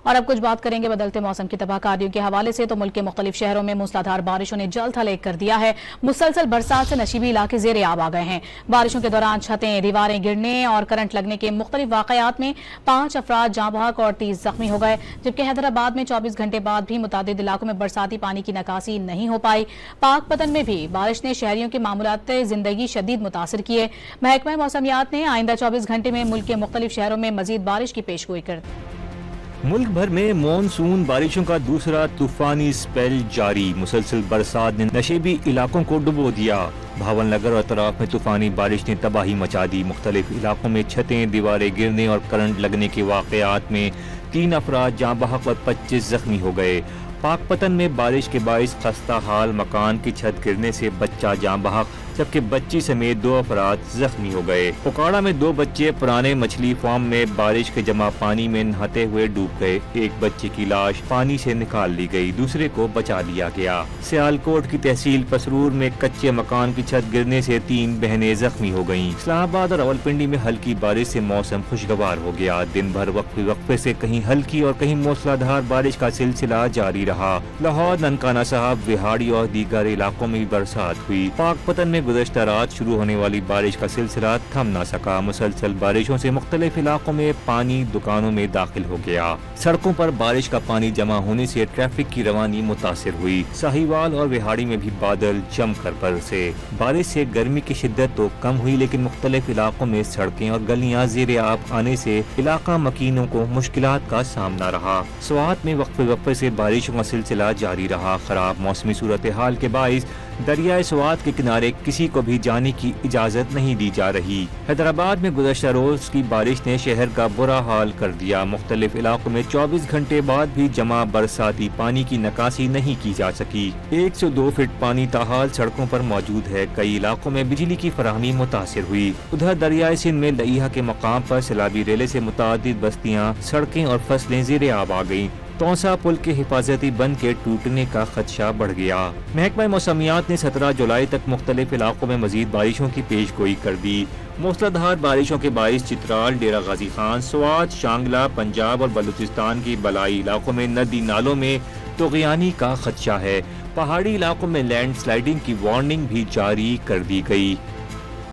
اور اب کچھ بات کریں گے بدلتے موسم کی تباہ کاریوں کے حوالے سے۔ تو ملک کے مختلف شہروں میں موسلادھار بارشوں نے جل تھل ایک کر دیا ہے۔ مسلسل برسات سے نشیبی علاقے زیر آب آ گئے ہیں۔ بارشوں کے دوران چھتیں، دیواریں گرنے اور کرنٹ لگنے کے مختلف واقعات میں 5 افراد جاں بحق اور 30 زخمی ہو گئے، جبکہ حیدرآباد میں 24 گھنٹے بعد بھی متعدد علاقوں میں برساتی پانی کی نکاسی نہیں ہو پائی۔ پاک پتن میں بھی بارش نے شہریوں کے معمولات زندگی شدید متاثر کیے۔ محکمہ موسمیات نے آئندہ 24 گھنٹے میں ملک کے مختلف شہروں میں مزید بارش کی پیشگوئی کر دی۔ ملک بھر میں مانسون بارشوں کا دوسرا طوفانی سپیل جاری۔ مسلسل برسات نے نشیبی علاقوں کو ڈبو دیا۔ بھاون نگر اور اطراف میں طوفانی بارش نے تباہی مچا دی۔ مختلف علاقوں میں چھتیں، دیواریں گرنے اور کرنٹ لگنے کے واقعات میں 3 افراد جاں بحق اور 25 زخمی ہو گئے۔ پاک پتن میں بارش کے باعث خستہ حال مکان کی چھت گرنے سے بچہ جاں بحق جبکہ بچی سمیت 2 افراد زخمی ہو گئے۔ اوکاڑا میں 2 بچے پرانے مچھلی فارم میں بارش کے جمع پانی میں نہاتے ہوئے ڈوب گئے۔ ایک بچے کی لاش پانی سے نکال لی گئی، دوسرے کو بچا لیا گیا۔ سیالکوٹ کی تحصیل پسرور میں کچے مکان کی چھت گرنے سے 3 بہنیں زخمی ہو گئیں۔ اسلام آباد اور راولپنڈی میں ہلکی بارش سے موسم خوشگوار ہو گیا۔ دن بھر وقفے سے کہیں ہلکی اور کہیں موسلادھار بارش کا سلسلہ جاری رہا۔ لاہور، ننکانہ صاحب، وہاڑی اور دیگر علاقوں میں برسات ہوئی۔ پاک پتن میں گزشتہ رات شروع ہونے والی بارش کا سلسلہ تھم نہ سکا۔ مسلسل بارشوں سے مختلف علاقوں میں پانی دکانوں میں داخل ہو گیا۔ سڑکوں پر بارش کا پانی جمع ہونے سے ٹریفک کی روانی متاثر ہوئی۔ ساہیوال اور وہاڑی میں بھی بادل جم کر برسے۔ بارش سے گرمی کی شدت تو کم ہوئی لیکن مختلف علاقوں میں سڑکیں اور گلیاں زیر آب آنے سے علاقہ مکینوں کو مشکلات کا سامنا رہا۔ سوات میں وقفے سے بارشوں کا سلسلہ جاری رہا۔ خراب موسمی صورتحال کے باعث دریائے سوات کے کنارے کسی کو بھی جانے کی اجازت نہیں دی جا رہی۔ حیدرآباد میں گزشتہ روز کی بارش نے شہر کا برا حال کر دیا۔ مختلف علاقوں میں 24 گھنٹے بعد بھی جمع برساتی پانی کی نکاسی نہیں کی جا سکی۔ 102 فٹ پانی تاحال سڑکوں پر موجود ہے۔ کئی علاقوں میں بجلی کی فراہمی متاثر ہوئی۔ ادھر دریائے سندھ میں لئیہا کے مقام پر سیلابی ریلے سے متعدد بستیاں، سڑکیں اور فصلیں زیر آب آ گئیں۔ تونسا پل کے حفاظتی بند کے ٹوٹنے کا خدشہ بڑھ گیا۔ محکمہ موسمیات نے 17 جولائی تک مختلف علاقوں میں مزید بارشوں کی پیش گوئی کر دی۔ موسلادھار بارشوں کے باعث چترال، ڈیرہ غازی خان، سوات، شانگلہ، پنجاب اور بلوچستان کی بلائی علاقوں میں ندی نالوں میں طغیانی کا خدشہ ہے۔ پہاڑی علاقوں میں لینڈ سلائیڈنگ کی وارننگ بھی جاری کر دی گئی۔